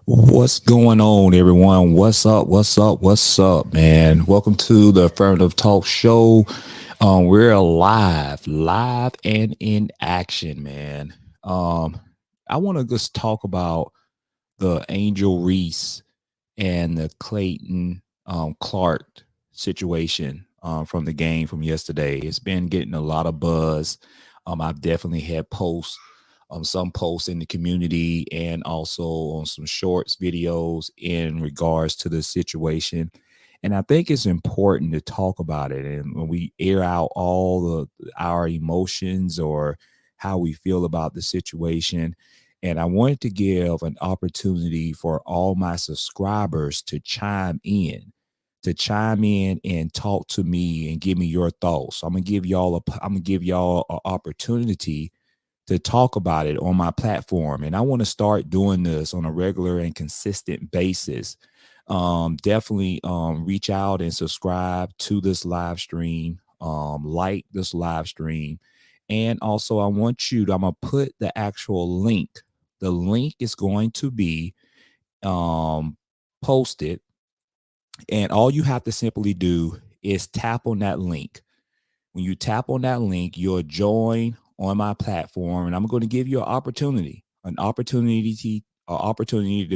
What's going on, everyone? What's up? What's up? What's up, man? Welcome to the Affirmative Talk Show. We're live and in action, man. Um, I want to just talk about the Angel Reese and the Clayton Clark situation from the game from yesterday. It's been getting a lot of buzz. I've definitely had posts, some posts in the community, and also on some shorts videos in regards to the situation. And I think it's important to talk about it. And when we air out all our emotions or how we feel about the situation, and I wanted to give an opportunity for all my subscribers to chime in and talk to me and give me your thoughts. I'm gonna give y'all an opportunity to talk about it on my platform. And I want to start doing this on a regular and consistent basis. Definitely reach out and subscribe to this live stream, like this live stream. And also, I'm going to put the actual link. The link is going to be um, posted. And all you have to simply do is tap on that link. When you tap on that link, you'll join on my platform, and I'm going to give you an opportunity to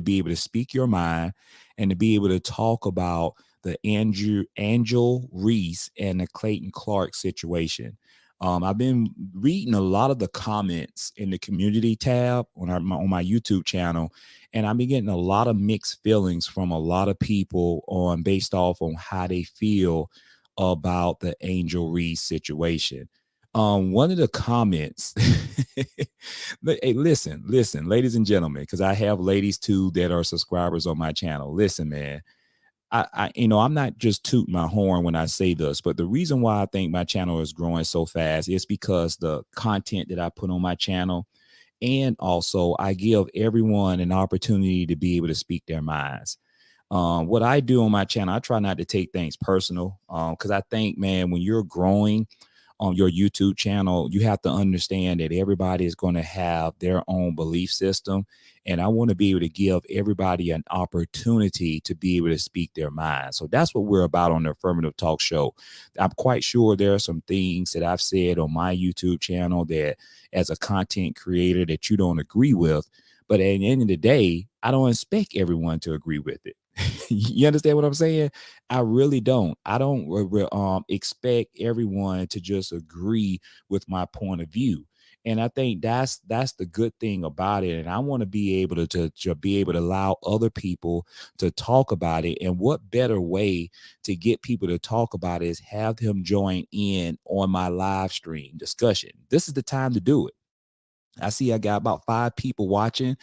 be able to speak your mind and to be able to talk about the Angel Reese and the Clayton Clark situation. I've been reading a lot of the comments in the community tab on my YouTube channel, and I've been getting a lot of mixed feelings from a lot of people on based off on how they feel about the Angel Reese situation. One of the comments, hey, listen, ladies and gentlemen, because I have ladies too that are subscribers on my channel. Listen, man, I'm not just tooting my horn when I say this, but the reason why I think my channel is growing so fast is because the content that I put on my channel, and also I give everyone an opportunity to be able to speak their minds. What I do on my channel, I try not to take things personal, because I think, man, when you're growing on your YouTube channel, you have to understand that everybody is going to have their own belief system. And I want to be able to give everybody an opportunity to be able to speak their mind. So that's what we're about on the Affirmative Talk Show. I'm quite sure there are some things that I've said on my YouTube channel that, as a content creator, that you don't agree with. But at the end of the day, I don't expect everyone to agree with it. You understand what I'm saying? I really don't. I don't expect everyone to just agree with my point of view. And I think that's the good thing about it. And I want to be able to be able to allow other people to talk about it. And what better way to get people to talk about it is have them join in on my live stream discussion. This is the time to do it. I see I got about 5 people watching.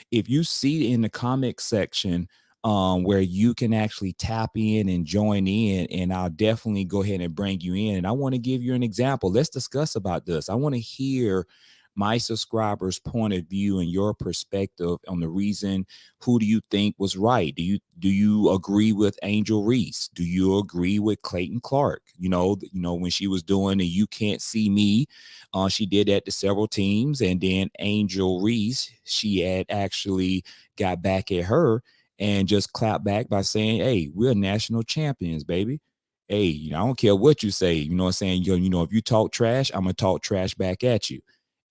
If you see in the comment section where you can actually tap in and join in, and I'll definitely go ahead and bring you in. And I want to give you an example. Let's discuss about this. I want to hear my subscribers' point of view and your perspective on the reason. Who do you think was right? Do you agree with Angel Reese? Do you agree with Clayton Clark? When she was doing the "You Can't See Me," she did that to several teams, and then Angel Reese, she had actually got back at her and just clapped back by saying, "Hey, we're national champions, baby. Hey, I don't care what you say. You know what I'm saying? If you talk trash, I'm gonna talk trash back at you."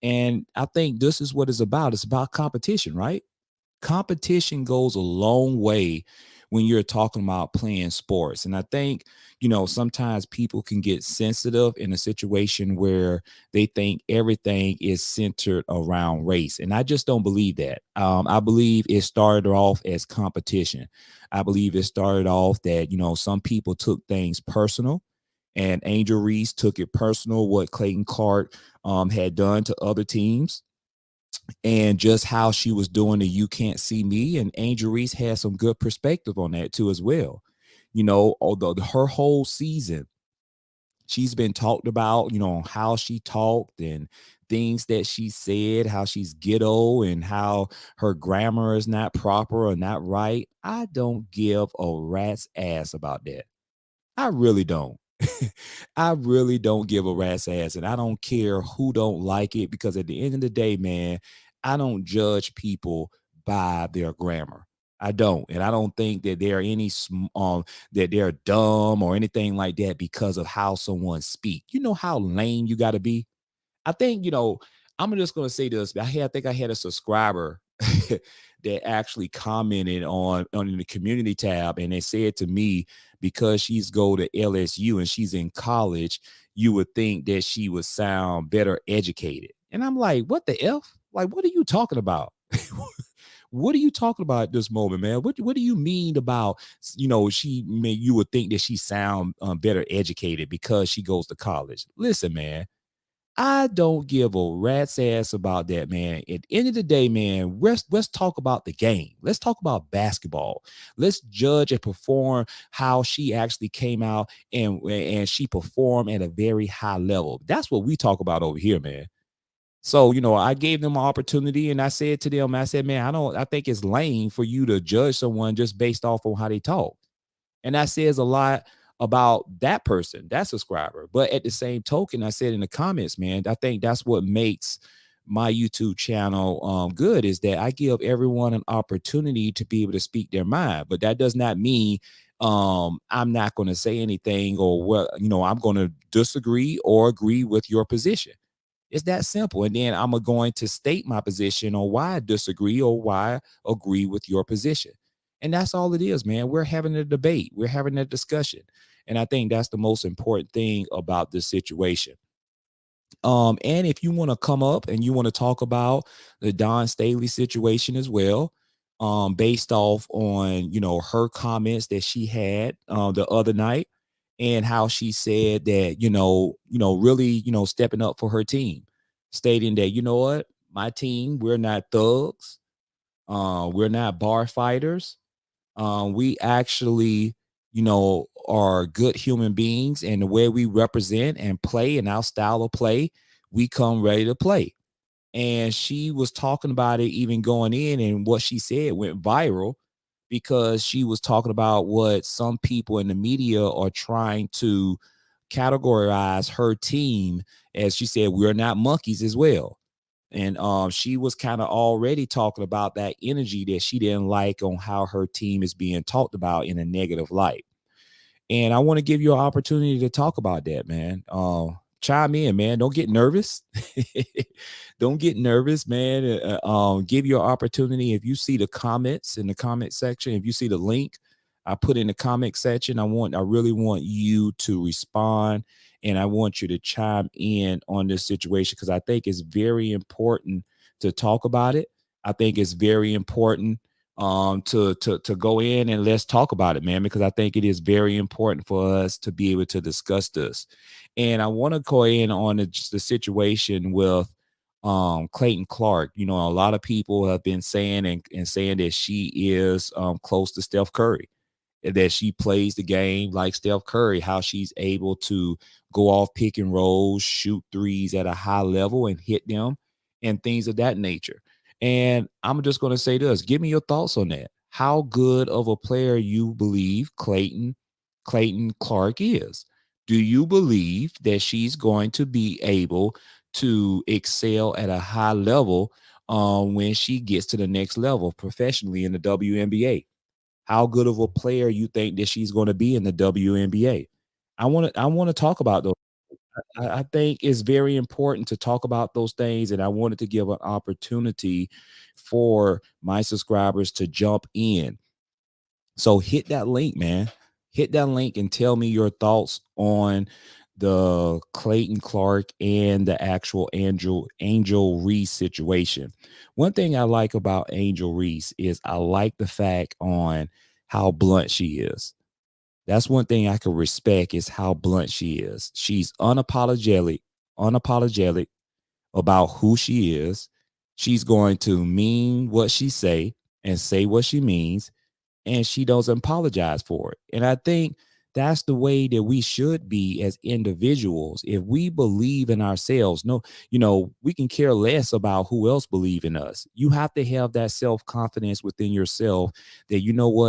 And I think this is what it's about. It's about competition, right? Competition goes a long way when you're talking about playing sports. And I think, sometimes people can get sensitive in a situation where they think everything is centered around race. And I just don't believe that. I believe it started off as competition. I believe it started off that, some people took things personal, and Angel Reese took it personal what Clayton Clark had done to other teams, and just how she was doing the "You Can't See Me." And Angel Reese had some good perspective on that too as well. Although her whole season, she's been talked about, how she talked and things that she said, how she's ghetto and how her grammar is not proper or not right. I don't give a rat's ass about that. I really don't. I really don't give a rat's ass, and I don't care who don't like it, because at the end of the day, man, I don't judge people by their grammar. I don't. And I don't think that there are any that they're dumb or anything like that because of how someone speak. You know how lame you got to be? I think, I'm just gonna say this. I think I had a subscriber that actually commented on the community tab, and they said to me, because she's go to LSU and she's in college, you would think that she would sound better educated. And I'm like, what the F? Like, what are you talking about? What are you talking about at this moment, man? What do you mean about, you would think that she sound better educated because she goes to college? Listen, man, I don't give a rat's ass about that, man. At the end of the day, man, let's talk about the game. Let's talk about basketball. Let's judge and perform how she actually came out and she performed at a very high level. That's what we talk about over here, man. So, I gave them an opportunity and I said to them, I said, man, I think it's lame for you to judge someone just based off on how they talk. And that says a lot about that person, that subscriber. But at the same token, I said in the comments, man, I think that's what makes my YouTube channel good, is that I give everyone an opportunity to be able to speak their mind. But that does not mean I'm not going to say anything, or I'm going to disagree or agree with your position. It's that simple. And then I'm going to state my position on why I disagree or why I agree with your position. And that's all it is, man. We're having a debate. We're having a discussion. And I think that's the most important thing about this situation. And if you want to come up and you want to talk about the Don Staley situation as well, based off on, her comments that she had the other night, and how she said that, really, stepping up for her team, stating that, you know what, my team, we're not thugs, we're not bar fighters, we actually, are good human beings, and the way we represent and play and our style of play, we come ready to play. And she was talking about it even going in, and what she said went viral because she was talking about what some people in the media are trying to categorize her team as. She said, we're not monkeys as well. And she was kind of already talking about that energy that she didn't like on how her team is being talked about in a negative light. And I want to give you an opportunity to talk about that, man. Chime in, man. Don't get nervous. Don't get nervous, man. Give your opportunity. If you see the comments in the comment section, if you see the link I put in the comment section, I really want you to respond, and I want you to chime in on this situation, because I think it's very important to talk about it. I think it's very important to go in and let's talk about it, man, because I think it is very important for us to be able to discuss this. And I want to go in on the situation with Clayton Clark. A lot of people have been saying and saying that she is close to Steph Curry, that she plays the game like Steph Curry, how she's able to go off pick and rolls, shoot threes at a high level and hit them, and things of that nature. And I'm just going to say this. Give me your thoughts on that. How good of a player you believe Clayton Clark is? Do you believe that she's going to be able to excel at a high level when she gets to the next level professionally in the WNBA? How good of a player you think that she's going to be in the WNBA? I want to talk about those. I think it's very important to talk about those things, and I wanted to give an opportunity for my subscribers to jump in. So hit that link, man. Hit that link and tell me your thoughts on the Clayton Clark and the actual Angel Reese situation. One thing I like about Angel Reese is I like the fact on how blunt she is. That's one thing I can respect, is how blunt she is. She's unapologetic about who she is. She's going to mean what she say and say what she means, and she doesn't apologize for it. And I think That's the way that we should be as individuals. If we believe in ourselves, no, we can care less about who else believe in us. You have to have that self-confidence within yourself that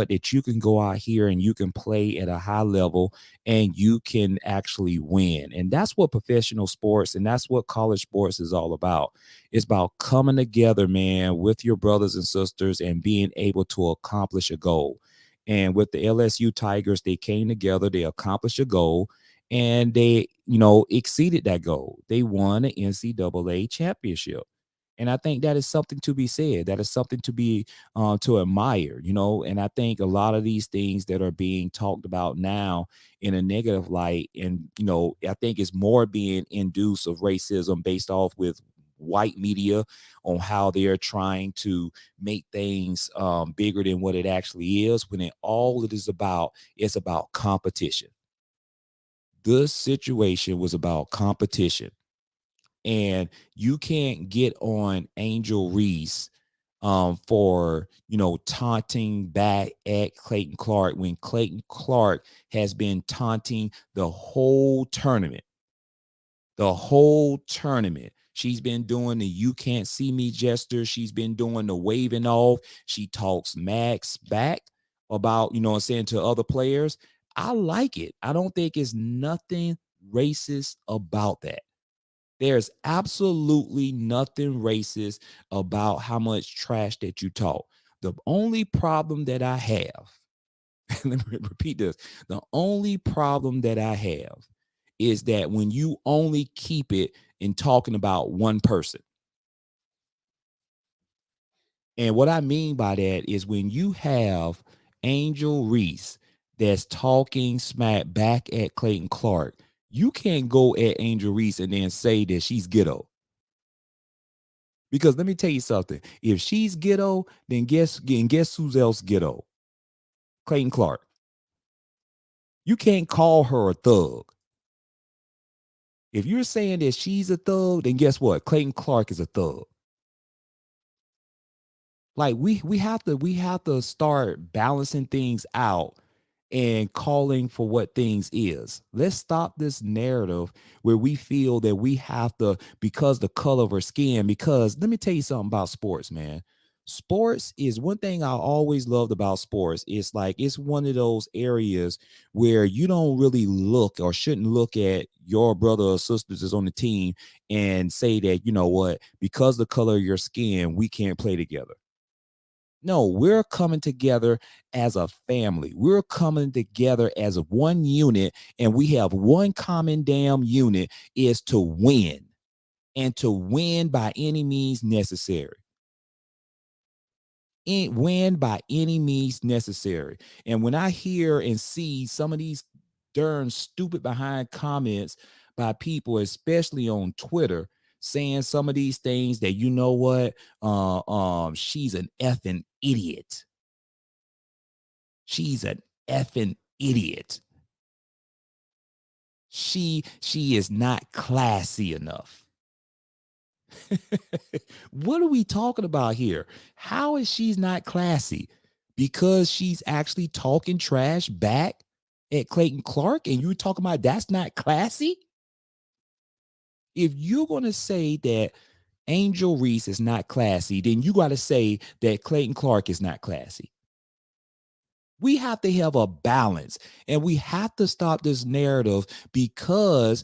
that you can go out here and you can play at a high level and you can actually win. And that's what professional sports and that's what college sports is all about. It's about coming together, man, with your brothers and sisters and being able to accomplish a goal. And with the LSU Tigers, they came together, they accomplished a goal, and they, exceeded that goal. They won an NCAA championship. And I think that is something to be said. That is something to be to admire, And I think a lot of these things that are being talked about now in a negative light, and I think it's more being induced of racism based off with white media on how they're trying to make things bigger than what it actually is. When all it is about, it's about competition. This situation was about competition. And you can't get on Angel Reese for taunting back at Clayton Clark when Clayton Clark has been taunting the whole tournament. The whole tournament. She's been doing the "you can't see me" gesture. She's been doing the waving off. She talks Max back about, saying to other players. I like it. I don't think it's nothing racist about that. There's absolutely nothing racist about how much trash that you talk. The only problem that I have, let me repeat this. The only problem that I have is that when you only keep it in talking about one person. And what I mean by that is when you have Angel Reese that's talking smack back at Clayton Clark, you can't go at Angel Reese and then say that she's ghetto. Because let me tell you something. If she's ghetto, then guess who's else ghetto? Clayton Clark. You can't call her a thug. If you're saying that she's a thug, then guess what? Clayton Clark is a thug. Like we have to start balancing things out and calling for what things is. Let's stop this narrative where we feel that we have to because the color of our skin. Because let me tell you something about sports, man. Sports is one thing I always loved about sports. It's like it's one of those areas where you don't really look or shouldn't look at your brother or sisters that's on the team and say that, because the color of your skin, we can't play together. No, we're coming together as a family. We're coming together as a one unit, and we have one common damn unit is to win and to win by any means necessary. Win by any means necessary. And when I hear and see some of these darn stupid behind comments by people, especially on Twitter, saying some of these things that she's an effing idiot. She's an effing idiot. She is not classy enough. What are we talking about here? How is she's not classy? Because she's actually talking trash back at Clayton Clark and you're talking about that's not classy? If you're going to say that Angel Reese is not classy, then you got to say that Clayton Clark is not classy. We have to have a balance and we have to stop this narrative because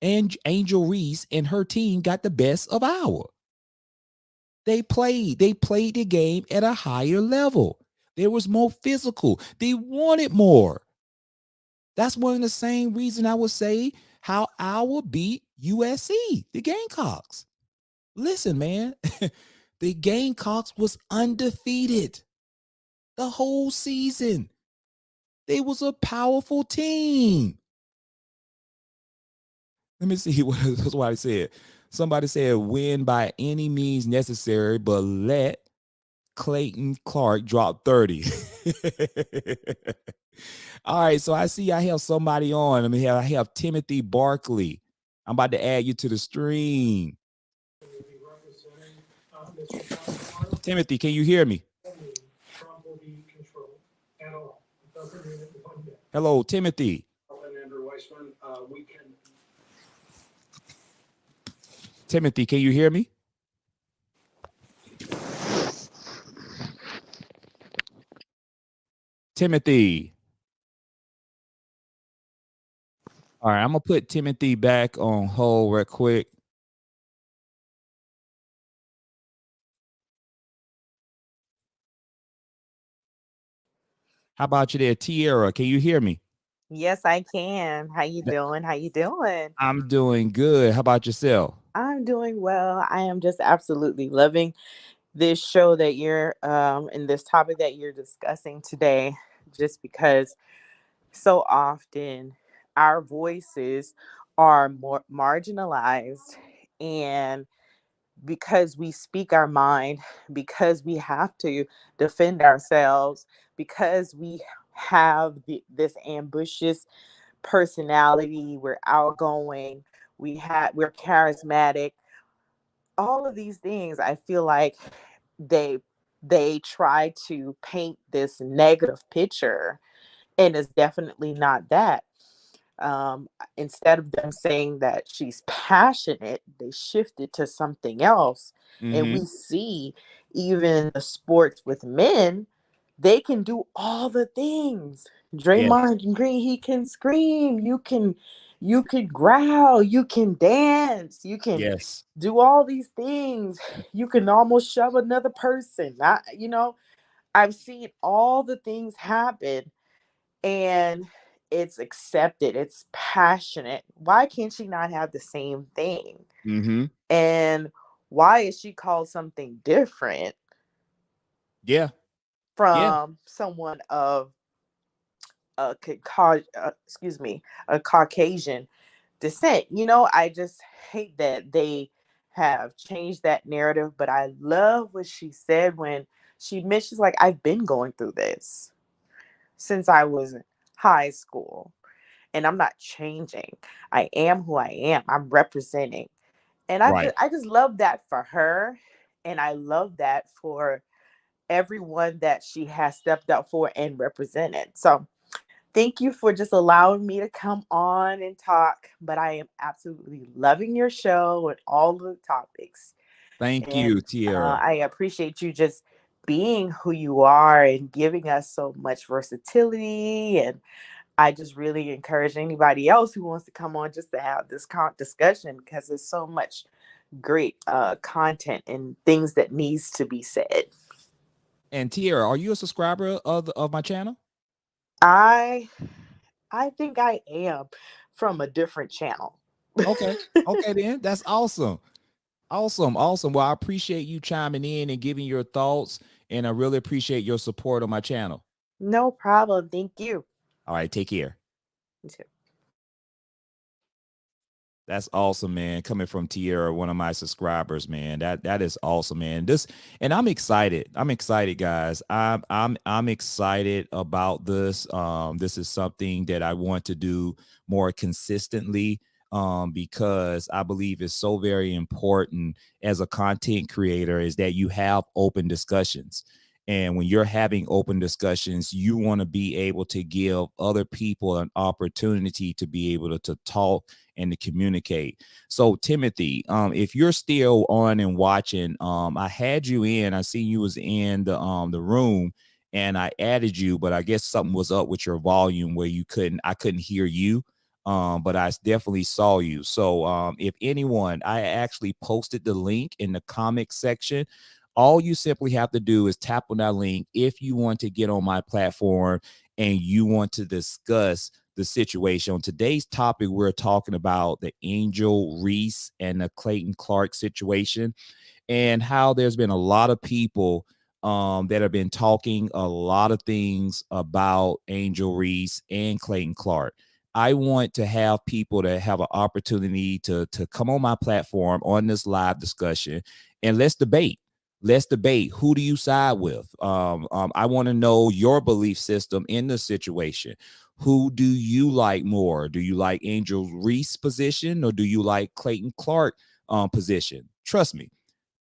Angel Reese and her team got the best of our. They played the game at a higher level. There was more physical. They wanted more. That's one of the same reason I would say how our beat USC, the Gamecocks. Listen, man, the Gamecocks was undefeated the whole season. They was a powerful team. Let me see that's what I said. Somebody said win by any means necessary, but let Clayton Clark drop 30. All right, so I see I have somebody on. I have Timothy Barkley. I'm about to add you to the stream. Timothy, can you hear me? Hello, Timothy. Timothy, can you hear me? Timothy. All right, I'm gonna put Timothy back on hold real quick. How about you there, Tierra? Can you hear me? Yes, I can. How you doing? How you doing? I'm doing good. How about yourself? I'm doing well. I am just absolutely loving this show that you're and this topic that you're discussing today just because so often our voices are more marginalized, and because we speak our mind, because we have to defend ourselves, because we have this ambitious personality, we're outgoing, we're charismatic. All of these things, I feel like they they try to paint this negative picture, and it's definitely not that. Instead of them saying that she's passionate, they shifted to something else. And Mm-hmm. we see even the sports with men, they can do all the things. Yes. Draymond Green, he can scream, you can growl, you can dance, you can Yes. do all these things. You can almost shove another person. I've seen all the things happen, and it's accepted, it's passionate. Why can't she not have the same thing? Mm-hmm. And why is she called something different Yeah. Yeah. from someone of a Caucasian descent? I just hate that they have changed that narrative, but I love what she said when she mentions, like, I've been going through this since I was in high school, and I'm not changing. I am who I am. I'm representing. And Right. I just love that for her. And I love that for everyone that she has stepped up for and represented. So thank you for just allowing me to come on and talk. But I am absolutely loving your show and all of the topics. Thank you, And Tierra. I appreciate you just being who you are and giving us so much versatility. And I just really encourage anybody else who wants to come on just to have this discussion, because there's so much great content and things that needs to be said. And Tierra, are you a subscriber of my channel? I I think I am from a different channel. Okay. Okay, then. That's awesome. Awesome. Awesome. Well, I appreciate you chiming in and giving your thoughts, and I really appreciate your support on my channel. No problem. Thank you. All right, take care. You too. That's awesome, man. Coming from Tierra, one of my subscribers, man. That is awesome, man. And I'm excited. I'm excited, guys. I'm excited about this. This is something that I want to do more consistently. Because I believe it's so very important as a content creator is that you have open discussions. And when you're having open discussions, you want to be able to give other people an opportunity to be able to talk and to communicate. So Timothy, if you're still on and watching, I had you in. I see you was in the room, and I added you, but I guess something was up with your volume where I couldn't hear you. But I definitely saw you. So if anyone, I actually posted the link in the comment section. All you simply have to do is tap on that link if you want to get on my platform and you want to discuss the situation. On today's topic, we're talking about the Angel Reese and the Clayton Clark situation, and how there's been a lot of people that have been talking a lot of things about Angel Reese and Clayton Clark. I want to have people that have an opportunity to come on my platform on this live discussion, and let's debate. Let's debate. Who do you side with? I want to know your belief system in the situation. Who do you like more? Do you like Angel Reese position, or do you like Clayton Clark position? Trust me,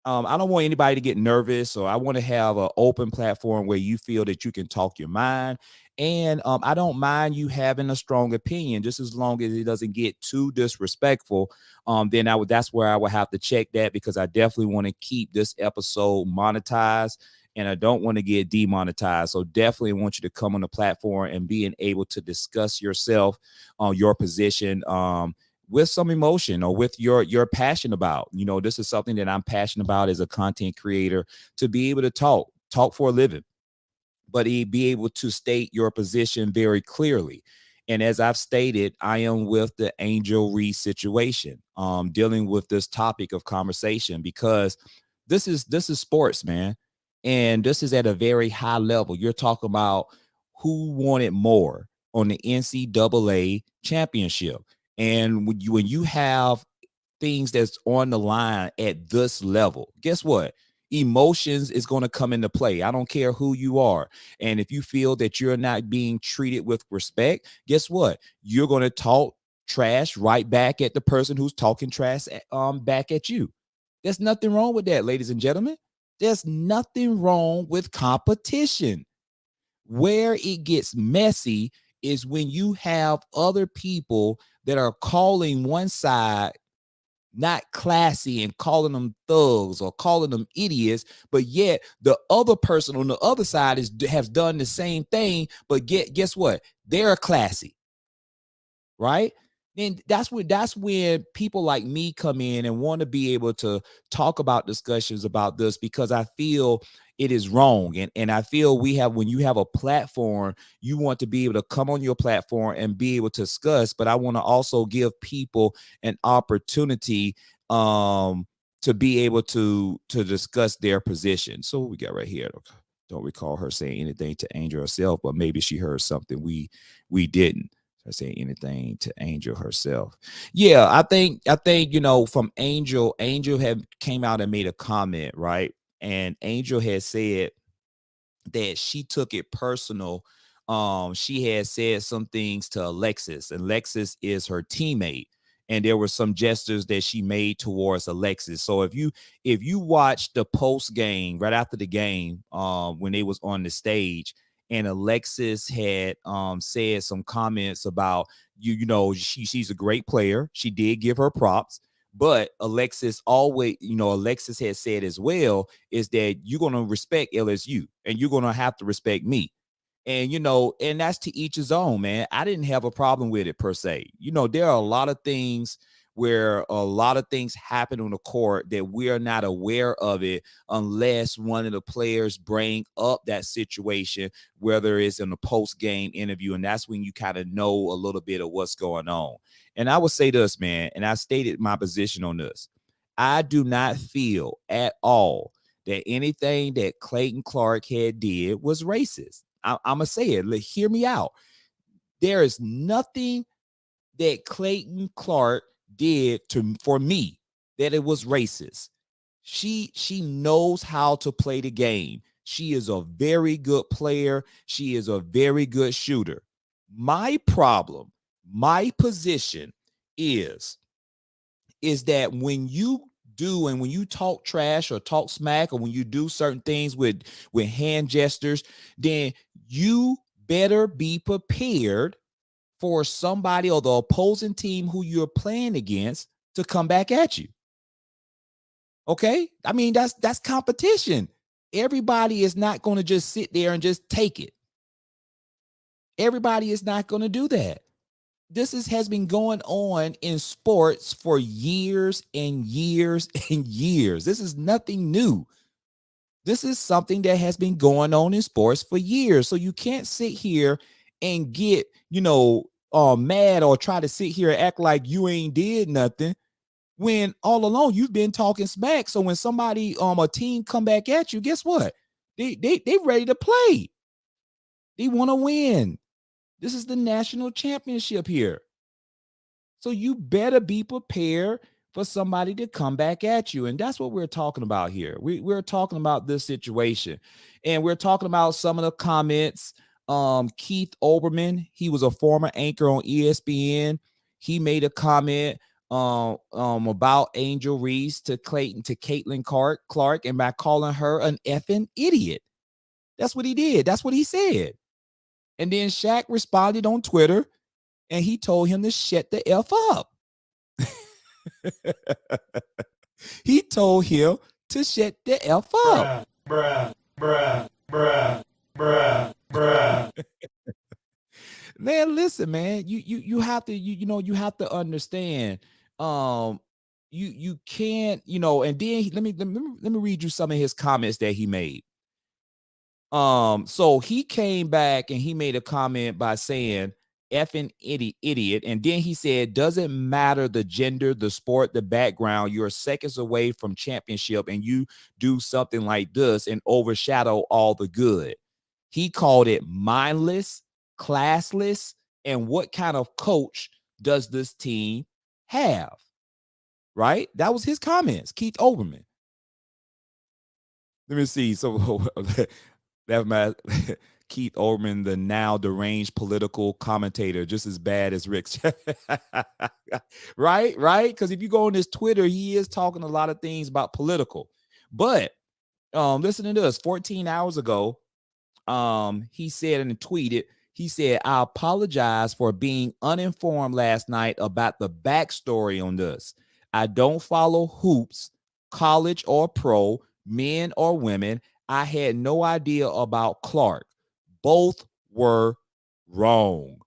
I don't want anybody to get nervous, or I want to have an open platform where you feel that you can talk your mind. And I don't mind you having a strong opinion, just as long as it doesn't get too disrespectful. Then that's where I would have to check that, because I definitely want to keep this episode monetized, and I don't want to get demonetized. So definitely want you to come on the platform and being able to discuss yourself on your position. With some emotion, or with your passion about. This is something that I'm passionate about as a content creator, to be able to talk for a living, but be able to state your position very clearly. And as I've stated, I am with the Angel Reese situation, dealing with this topic of conversation, because this is sports, man. And this is at a very high level. You're talking about who wanted more on the NCAA championship. And when you have things that's on the line at this level, guess what? Emotions is going to come into play. I don't care who you are. And if you feel that you're not being treated with respect, guess what? You're going to talk trash right back at the person who's talking trash back at you. There's nothing wrong with that, ladies and gentlemen. There's nothing wrong with competition. Where it gets messy is when you have other people that are calling one side not classy and calling them thugs or calling them idiots, but yet the other person on the other side has done the same thing, but guess what? They're classy, right? Then that's when people like me come in and want to be able to talk about discussions about this, because I feel it is wrong. And I feel when you have a platform, you want to be able to come on your platform and be able to discuss, but I want to also give people an opportunity to be able to discuss their position. So what we got right here. Don't recall her saying anything to Angel herself, but maybe she heard something we didn't. I say anything to Angel herself. Yeah, I think from Angel had came out and made a comment, right? And Angel had said that she took it personal. She had said some things to Alexis. Alexis is her teammate, and there were some gestures that she made towards Alexis. So if you watch the post game right after the game, when they was on the stage, and Alexis had said some comments about she's a great player. She did give her props. But Alexis had said as well, is that you're going to respect LSU and you're going to have to respect me. And that's to each his own, man. I didn't have a problem with it per se. There are a lot of things where a lot of things happen on the court that we are not aware of it unless one of the players bring up that situation, whether it's in a post-game interview. And that's when you kind of know a little bit of what's going on. And I would say this, man, and I stated my position on this. I do not feel at all that anything that Clayton Clark had did was racist. I'm going to say it. Hear me out. There is nothing that Clayton Clark did for me that it was racist. She knows how to play the game. She is a very good player. She is a very good shooter. My problem, my position is that when you do and when you talk trash or talk smack, or when you do certain things with hand gestures, then you better be prepared for somebody or the opposing team who you're playing against to come back at you. Okay? I mean, that's competition. Everybody is not going to just sit there and just take it. Everybody is not going to do that. This has been going on in sports for years and years and years. This is nothing new. This is something that has been going on in sports for years. So you can't sit here and get, mad or try to sit here and act like you ain't did nothing when all along you've been talking smack. So when somebody, a team come back at you, guess what? They ready to play. They want to win. This is the national championship here. So you better be prepared for somebody to come back at you. And that's what we're talking about here. We're talking about this situation. And we're talking about some of the comments. Keith Olbermann, he was a former anchor on ESPN. He made a comment about Angel Reese to Caitlin Clark, and by calling her an effing idiot. That's what he did. That's what he said. And then Shaq responded on Twitter, and he told him to shut the F up. He told him to shut the F up. Bruh, bruh, bruh, bruh, bruh. Man, listen, man. You have to you have to understand. You can't, and then let me read you some of his comments that he made. So he came back and he made a comment by saying effing idiot. And then he said, doesn't matter the gender, the sport, the background, you're seconds away from championship and you do something like this and overshadow all the good. He called it mindless, classless, and what kind of coach does this team have? Right? That was his comments, Keith Olbermann. Let me see. So that my Keith Olbermann, the now deranged political commentator, just as bad as Rick. Right? Because if you go on his Twitter, he is talking a lot of things about political. But listen to this. 14 hours ago, he said and tweeted, he said, I apologize for being uninformed last night about the backstory on this. I don't follow hoops, college or pro, men or women. I had no idea about Clark. Both were wrong.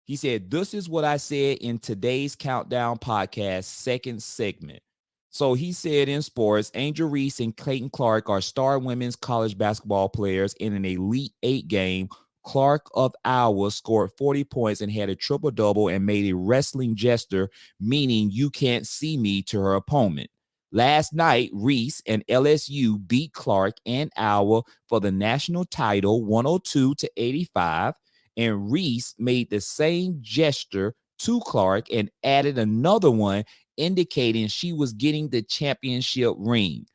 He said, this is what I said in today's Countdown podcast, second segment. So he said in sports, Angel Reese and Clayton Clark are star women's college basketball players in an Elite Eight game. Clark of Iowa scored 40 points and had a triple-double and made a wrestling gesture, meaning you can't see me, to her opponent. Last night, Reese and LSU beat Clark and Iowa for the national title 102-85, and Reese made the same gesture to Clark and added another one indicating she was getting the championship ring.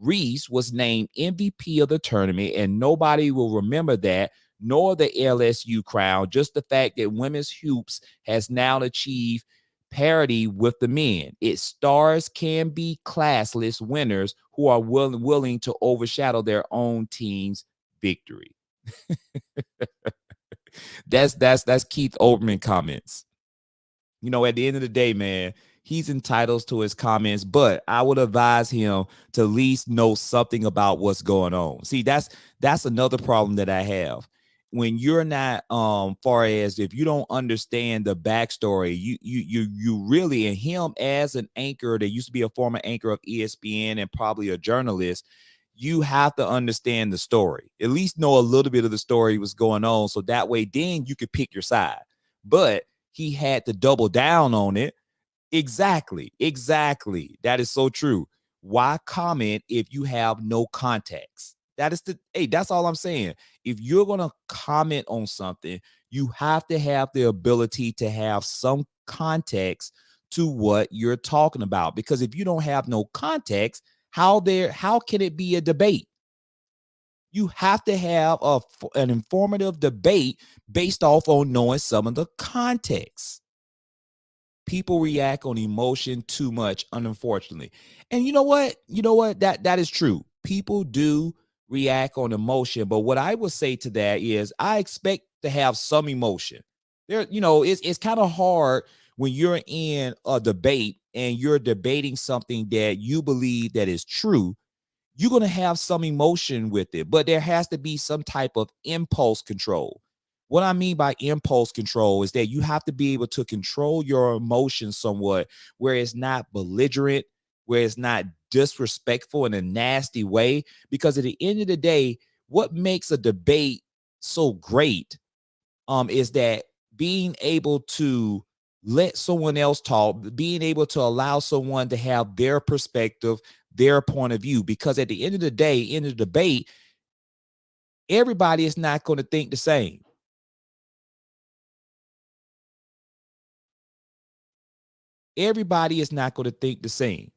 Reese was named MVP of the tournament, and nobody will remember that, nor the LSU crowd, just the fact that women's hoops has now achieved parity with the men. Its stars can be classless winners who are willing to overshadow their own team's victory. That's Keith Olbermann comments. At the end of the day, man, he's entitled to his comments, but I would advise him to at least know something about what's going on. See, that's another problem that I have. When you're not, far as if you don't understand the backstory, you really, and him as an anchor that used to be a former anchor of ESPN and probably a journalist, you have to understand the story, at least know a little bit of the story was going on. So that way, then you could pick your side. But he had to double down on it. Exactly. That is so true. Why comment if you have no context? That's all I'm saying. If you're going to comment on something, you have to have the ability to have some context to what you're talking about. Because if you don't have no context, how can it be a debate? You have to have an informative debate based off on knowing some of the context. People react on emotion too much, unfortunately. And you know what? That is true. People do react on emotion, but what I would say to that is I expect to have some emotion. It's kind of hard when you're in a debate and you're debating something that you believe that is true. You're going to have some emotion with it, but there has to be some type of impulse control. What I mean by impulse control is that you have to be able to control your emotions somewhat, where it's not belligerent, where it's not disrespectful in a nasty way. Because at the end of the day, what makes a debate so great is that being able to let someone else talk, being able to allow someone to have their perspective, their point of view. Because at the end of the day, in the debate, everybody is not going to think the same. Everybody is not going to think the same.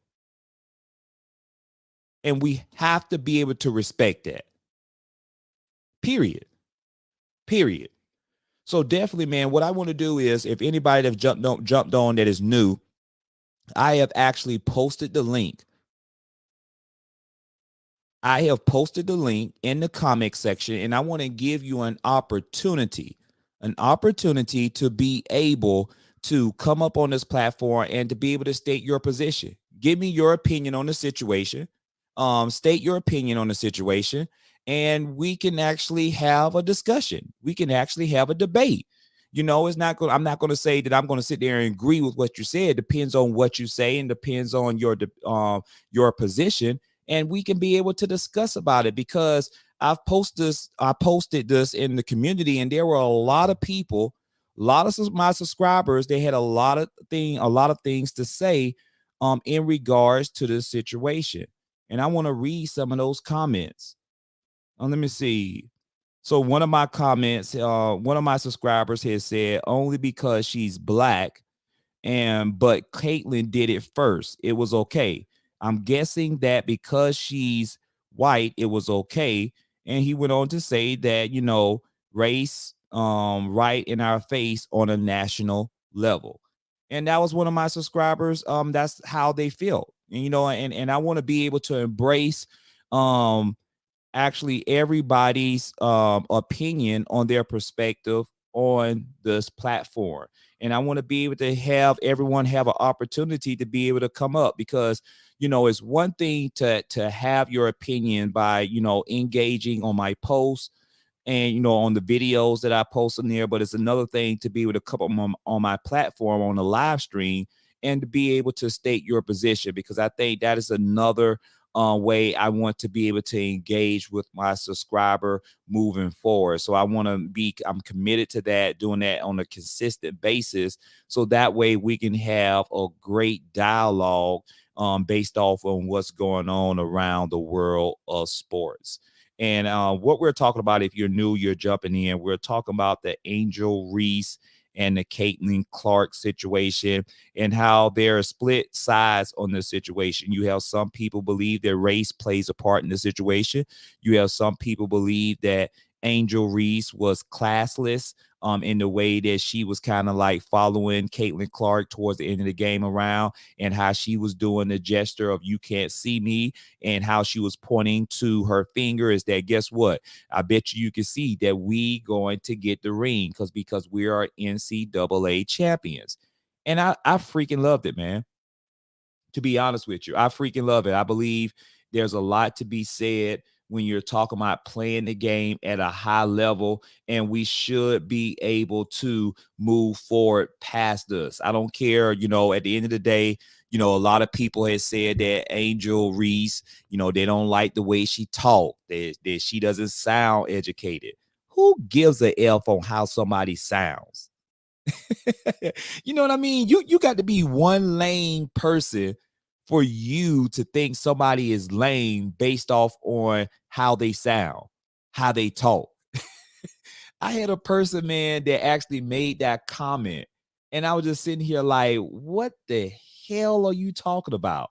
And we have to be able to respect that. Period. So definitely, man, what I want to do is, if anybody that jumped on that is new, I have actually posted the link. I have posted the link in the comment section, and I want to give you an opportunity to be able to come up on this platform and to be able to state your position. Give me your opinion on the situation. State your opinion on the situation, and we can actually have a discussion. We can actually have a debate. You know, it's not good. I'm not going to say that I'm going to sit there and agree with what you said. It depends on what you say and depends on your position, and we can be able to discuss about it, because I posted this in the community, and there were a lot of people, a lot of my subscribers, they had a lot of things to say in regards to this situation. And I want to read some of those comments. Let me see. So one of my comments, one of my subscribers has said, only because she's black, but Caitlyn did it first, it was okay. I'm guessing that because she's white, it was okay. And he went on to say that, you know, race right in our face on a national level. And that was one of my subscribers. That's how they feel. And, you know, and I want to be able to embrace actually everybody's opinion on their perspective on this platform. And I want to be able to have everyone have an opportunity to be able to come up, because, you know, it's one thing to have your opinion by, you know, engaging on my posts and, you know, on the videos that I post in there. But it's another thing to be able to come on my platform on the live stream and to be able to state your position, because I think that is another way I want to be able to engage with my subscriber moving forward. So I'm committed to that, doing that on a consistent basis. So that way we can have a great dialogue based off on what's going on around the world of sports. And what we're talking about, if you're new, you're jumping in, we're talking about the Angel Reese and the Caitlin Clark situation, and how there are split sides on this situation. You have some people believe that race plays a part in the situation. You have some people believe that Angel Reese was classless in the way that she was kind of like following Caitlin Clark towards the end of the game around, and how she was doing the gesture of "you can't see me," and how she was pointing to her finger is that, guess what? I bet you can see that we going to get the ring because we are NCAA champions. And I freaking loved it, man. To be honest with you, I freaking love it. I believe there's a lot to be said when you're talking about playing the game at a high level, and we should be able to move forward past this. I don't care, you know, at the end of the day, you know, a lot of people have said that Angel Reese, you know, they don't like the way she talk, that she doesn't sound educated. Who gives a F on how somebody sounds? You know what I mean? You got to be one lame person for you to think somebody is lame based off on how they sound, how they talk. I had a person, man, that actually made that comment, and I was just sitting here like, what the hell are you talking about?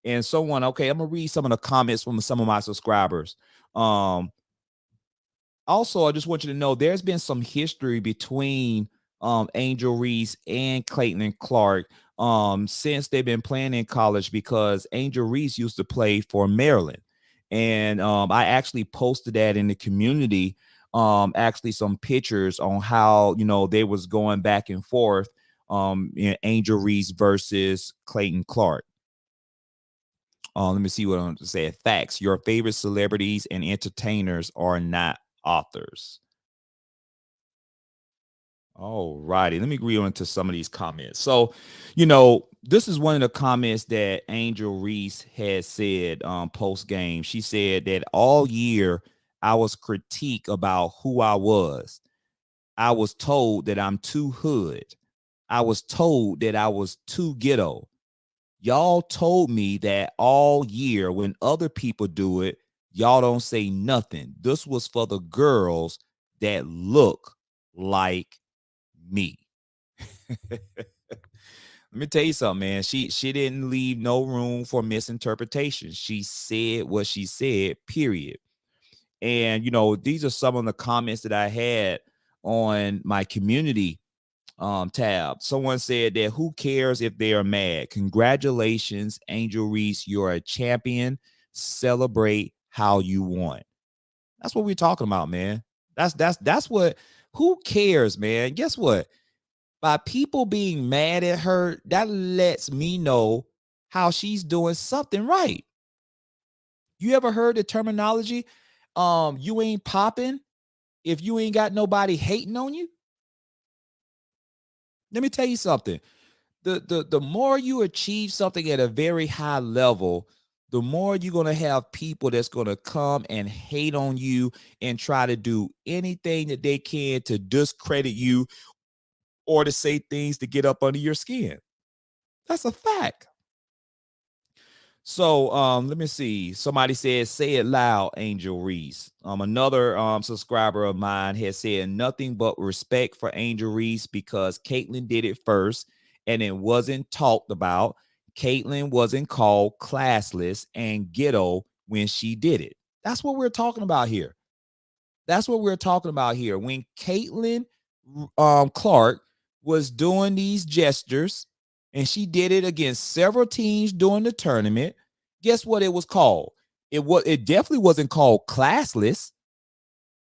And someone, okay, I'm gonna read some of the comments from some of my subscribers. Um, Also, I just want you to know there's been some history between Angel Reese and Clayton Clark since they've been playing in college, because Angel Reese used to play for Maryland. And I actually posted that in the community, actually some pictures on how, you know, they was going back and forth in Angel Reese versus Clayton Clark. Let me see what I'm saying. Facts. Your favorite celebrities and entertainers are not authors. All righty. Let me agree on to some of these comments. So, you know, this is one of the comments that Angel Reese has said post game. She said that all year I was critiqued about who I was. I was told that I'm too hood. I was told that I was too ghetto. Y'all told me that all year. When other people do it, y'all don't say nothing. This was for the girls that look like me. Let me tell you something, man. She didn't leave no room for misinterpretation. She said what she said, period. And you know, these are some of the comments that I had on my community tab. Someone said that who cares if they are mad? Congratulations, Angel Reese. You're a champion. Celebrate how you want. That's what we're talking about, man. That's what, who cares, man? Guess what? By people being mad at her, that lets me know how she's doing something right. You ever heard the terminology? You ain't popping if you ain't got nobody hating on you. Let me tell you something. The more you achieve something at a very high level, the more you're going to have people that's going to come and hate on you and try to do anything that they can to discredit you or to say things to get up under your skin. That's a fact. So let me see. Somebody said, say it loud, Angel Reese. Another subscriber of mine has said nothing but respect for Angel Reese because Caitlyn did it first and it wasn't talked about. Caitlyn wasn't called classless and ghetto when she did it. That's what we're talking about here. That's what we're talking about here. When Caitlyn Clark was doing these gestures, and she did it against several teams during the tournament, guess what it was called? It definitely wasn't called classless.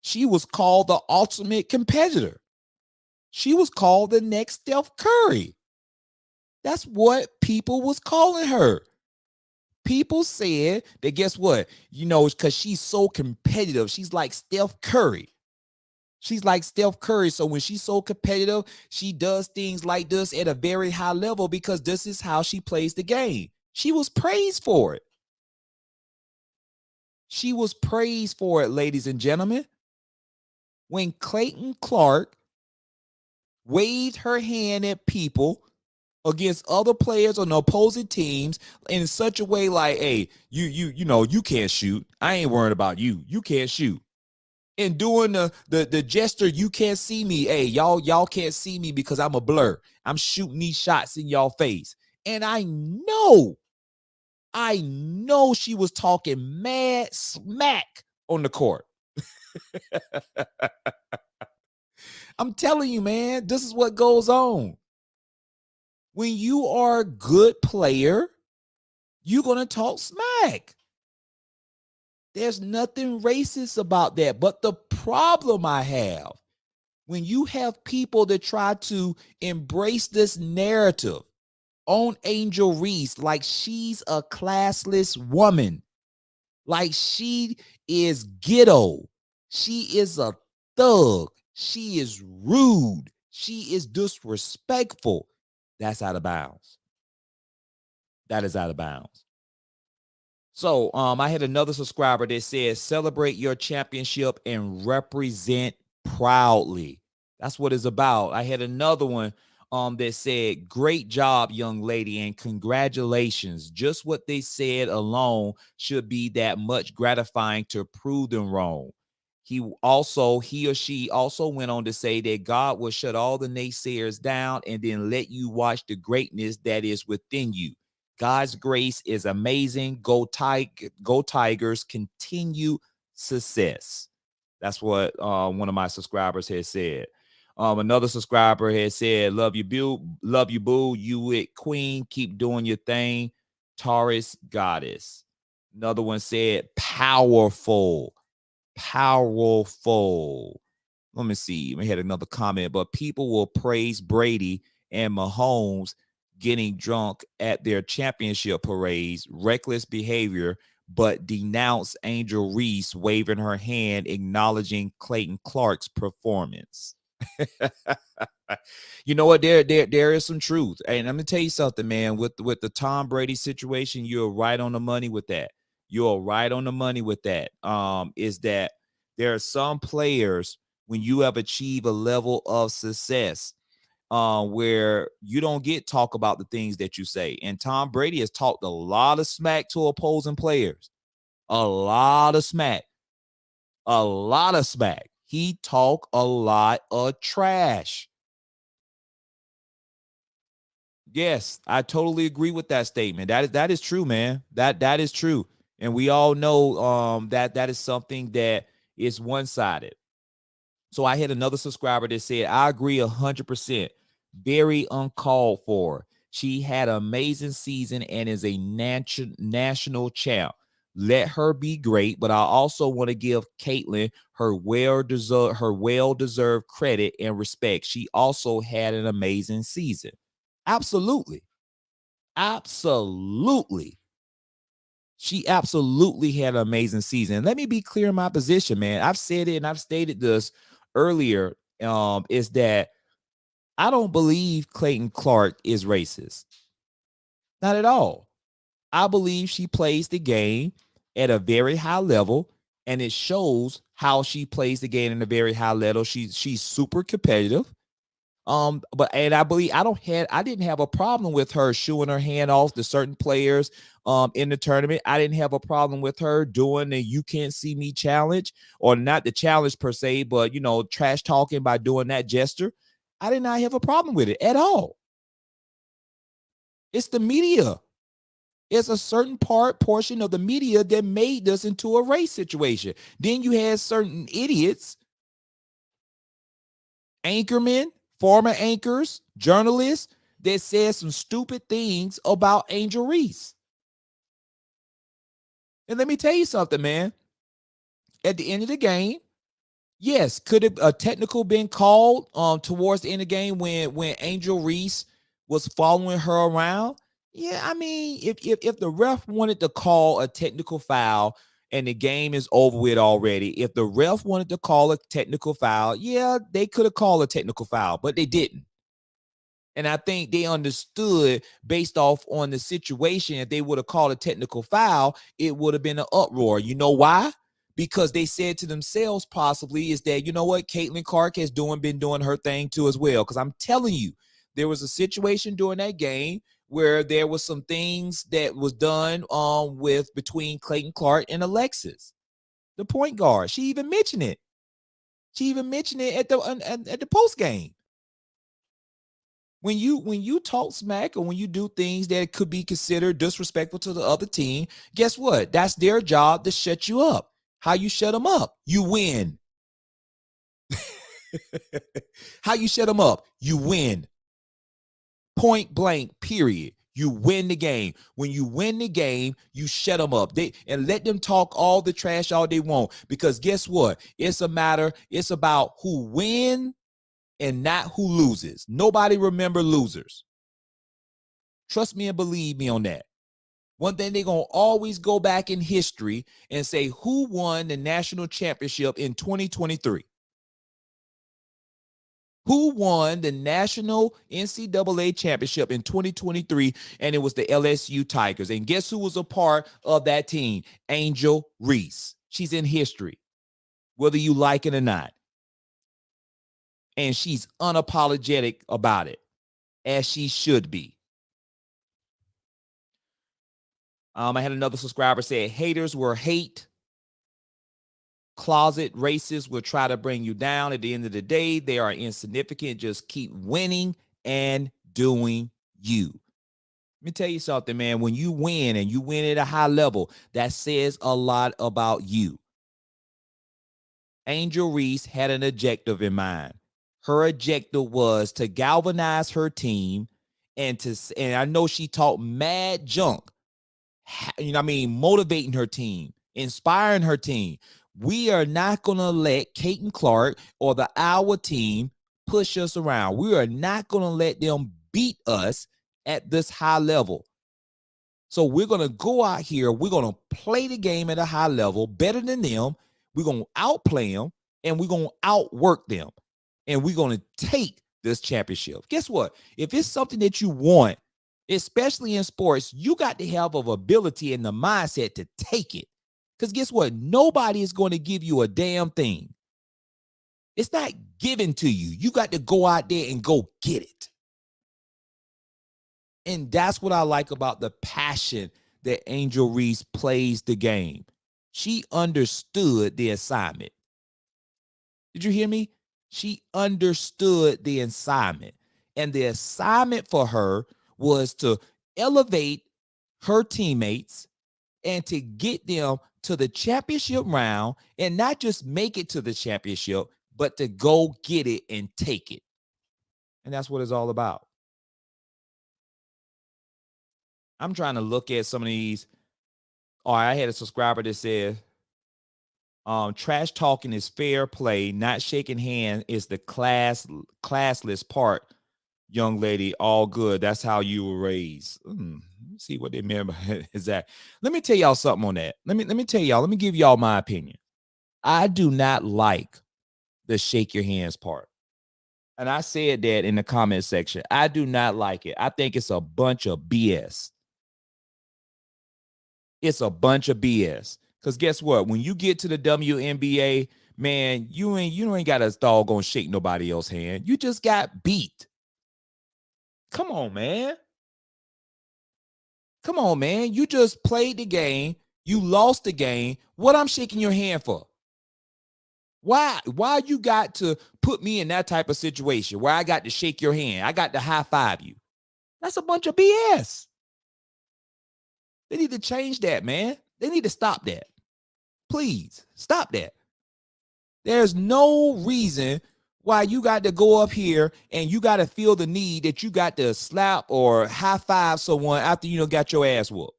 She was called the ultimate competitor. She was called the next Steph Curry. That's what people was calling her. People said that, guess what? You know, it's because she's so competitive. She's like Steph Curry. She's like Steph Curry. So when she's so competitive, she does things like this at a very high level because this is how she plays the game. She was praised for it. She was praised for it, ladies and gentlemen. When Clayton Clark waved her hand at people against other players on the opposing teams in such a way like, hey, you know, you can't shoot. I ain't worried about you. You can't shoot. And doing the gesture, you can't see me. Hey, y'all can't see me because I'm a blur. I'm shooting these shots in y'all face. And I know she was talking mad smack on the court. I'm telling you, man, this is what goes on. When you are a good player, you're going to talk smack. There's nothing racist about that. But the problem I have, when you have people that try to embrace this narrative on Angel Reese like she's a classless woman, like she is ghetto, she is a thug, she is rude, she is disrespectful, that's out of bounds. That is out of bounds. So I had another subscriber that says, celebrate your championship and represent proudly. That's what it's about. I had another one that said, great job, young lady, and congratulations. Just what they said alone should be that much gratifying to prove them wrong. He or she also went on to say that God will shut all the naysayers down and then let you watch the greatness that is within you. God's grace is amazing. Go Tigers. Continue success. That's what one of my subscribers has said. Another subscriber has said, love you, boo. You it, queen. Keep doing your thing. Taurus goddess. Another one said, powerful. Let me see. We had another comment, but people will praise Brady and Mahomes getting drunk at their championship parades, reckless behavior, but denounce Angel Reese waving her hand, acknowledging Clayton Clark's performance. You know what? There is some truth. And I'm gonna tell you something, man. With the Tom Brady situation, you're right on the money with that. You're right on the money with that. Is that there are some players when you have achieved a level of success where you don't get talk about the things that you say. And Tom Brady has talked a lot of smack to opposing players. A lot of smack. He talk a lot of trash. Yes, I totally agree with that statement. That is true, man. That is true. And we all know that is something that is one-sided. So I had another subscriber that said, I agree 100%. very uncalled for. She had an amazing season and is a national champ. Let her be great, but I also want to give Caitlyn her well-deserved credit and respect. She also had an amazing season. Absolutely. Absolutely. She absolutely had an amazing season. And let me be clear in my position, man. I've said it and I've stated this earlier, is that I don't believe Clayton Clark is racist. Not at all. I believe she plays the game at a very high level, and it shows how she plays the game at a very high level. She's super competitive. But I believe I didn't have a problem with her shooing her hand off to certain players in the tournament. I didn't have a problem with her doing the "you can't see me" challenge, or not the challenge per se, but trash talking by doing that gesture. I did not have a problem with it at all. It's the media. It's a certain portion of the media that made this into a race situation. Then you had certain idiots, anchormen, former anchors, journalists that said some stupid things about Angel Reese. And let me tell you something, man. At the end of the game, yes, could a technical been called towards the end of the game when Angel Reese was following her around? Yeah, I mean, if the ref wanted to call a technical foul and the game is over with already, if the ref wanted to call a technical foul, yeah, they could have called a technical foul, but they didn't. And I think they understood, based off on the situation, if they would have called a technical foul, it would have been an uproar. You know why? Because they said to themselves, possibly, is that, you know what, Caitlyn Clark has been doing her thing too as well. Because I'm telling you, there was a situation during that game where there was some things that was done between Clayton Clark and Alexis, the point guard. She even mentioned it. She even mentioned it at the post game. When you talk smack, or when you do things that could be considered disrespectful to the other team, guess what? That's their job to shut you up. How you shut them up? You win. How you shut them up? You win. Point blank, period. You win the game. When you win the game, you shut them up. And let them talk all the trash all they want. Because guess what? It's about who wins and not who loses. Nobody remember losers. Trust me and believe me on that. One thing they're going to always go back in history and say, who won the national championship in 2023? Who won the national NCAA championship in 2023? And it was the LSU Tigers. And guess who was a part of that team? Angel Reese. She's in history, whether you like it or not. And she's unapologetic about it, as she should be. I had another subscriber say, haters will hate. Closet racists will try to bring you down. At the end of the day, they are insignificant. Just keep winning and doing you. Let me tell you something, man. When you win, and you win at a high level, that says a lot about you. Angel Reese had an objective in mind. Her objective was to galvanize her team, and I know she talked mad junk. Motivating her team, inspiring her team. We are not going to let Caitlyn Clark or our team push us around. We are not going to let them beat us at this high level. So we're going to go out here. We're going to play the game at a high level, better than them. We're going to outplay them, and we're going to outwork them. And we're going to take this championship. Guess what? If it's something that you want, especially in sports, you got to have an ability and the mindset to take it. Because guess what? Nobody is going to give you a damn thing. It's not given to you. You got to go out there and go get it. And that's what I like about the passion that Angel Reese plays the game. She understood the assignment. Did you hear me? She understood the assignment. And the assignment for her was to elevate her teammates and to get them to the championship round, and not just make it to the championship, but to go get it and take it. And that's what it's all about. I'm trying to look at some of these. Oh, I had a subscriber that said, trash talking is fair play. Not shaking hands is the classless part. Young lady, all good. That's how you were raised. Let's see what they meant by is that. Let me tell y'all something on that. Let me tell y'all. Let me give y'all my opinion. I do not like the shake your hands part. And I said that in the comment section. I do not like it. I think it's a bunch of BS. It's a bunch of BS. Because guess what? When you get to the WNBA, man, you ain't got a doggone shake nobody else's hand. You just got beat. Come on, man. Come on, man. You just played the game. You lost the game. What I'm shaking your hand for? Why you got to put me in that type of situation where I got to shake your hand? I got to high five you. That's a bunch of BS. They need to change that, man. They need to stop that. Please stop that. There's no reason why you got to go up here and you got to feel the need that you got to slap or high five someone after you got your ass whooped.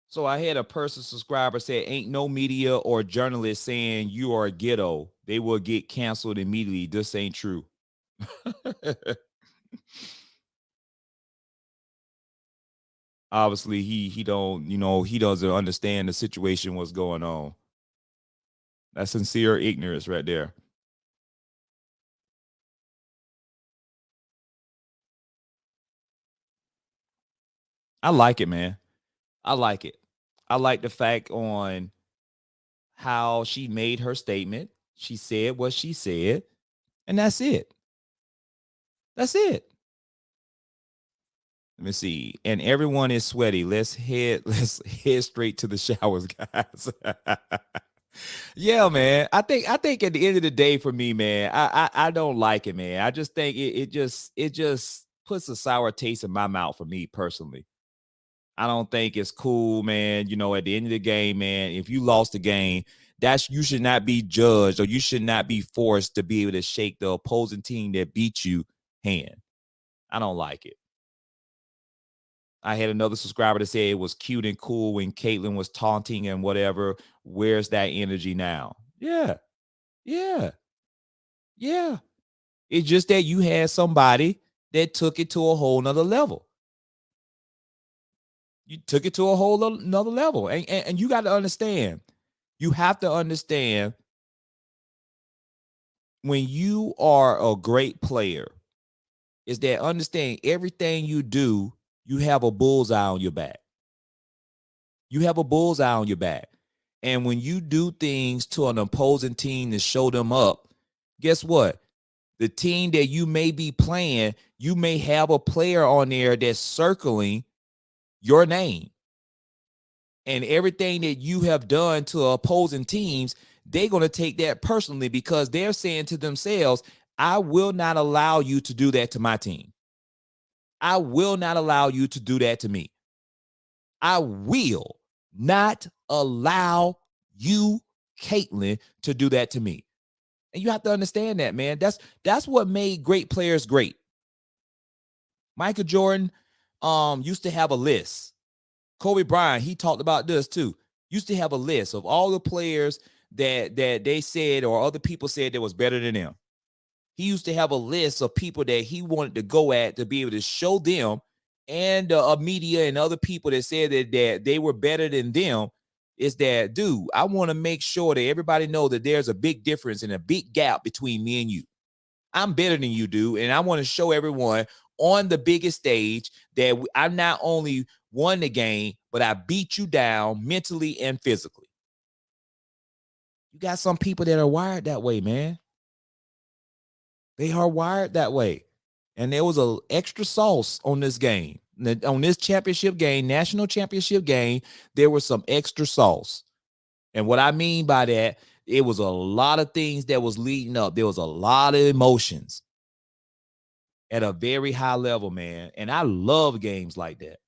So I had a person subscriber say, ain't no media or journalist saying you are a ghetto. They will get canceled immediately. This ain't true. Obviously, he don't, he doesn't understand the situation, what's going on. That's sincere ignorance right there. I like it, man. I like it. I like the fact on how she made her statement. She said what she said, and that's it. That's it. Let me see. And everyone is sweaty. Let's head straight to the showers, guys. Yeah, man. I think at the end of the day, for me, man, I don't like it, man. I just think it just puts a sour taste in my mouth for me personally. I don't think it's cool, man. At the end of the game, man, if you lost the game, you should not be judged, or you should not be forced to be able to shake the opposing team that beat you hand. I don't like it. I had another subscriber to say it was cute and cool when Caitlyn was taunting and whatever. Where's that energy now? Yeah. Yeah. Yeah. It's just that you had somebody that took it to a whole nother level. You took it to a whole nother level. And you got to understand, you have to understand, when you are a great player, is that understand everything you do, you have a bullseye on your back. You have a bullseye on your back. And when you do things to an opposing team to show them up, guess what? The team that you may be playing, you may have a player on there that's circling your name. And everything that you have done to opposing teams, they're going to take that personally, because they're saying to themselves, I will not allow you to do that to my team. I will not allow you to do that to me. I will not allow you, Caitlyn, to do that to me. And you have to understand that, man. That's what made great players great. Michael Jordan used to have a list. Kobe Bryant, he talked about this too. Used to have a list of all the players that they said, or other people said, that was better than them. He used to have a list of people that he wanted to go at to be able to show them, and media and other people that said that they were better than them, is that, dude, I want to make sure that everybody know that there's a big difference and a big gap between me and you. I'm better than you, dude, and I want to show everyone on the biggest stage that I not only won the game, but I beat you down mentally and physically. You got some people that are wired that way, man. They are wired that way. And there was a extra sauce on this game. On this championship game, national championship game, there was some extra sauce. And what I mean by that, it was a lot of things that was leading up. There was a lot of emotions at a very high level, man. And I love games like that.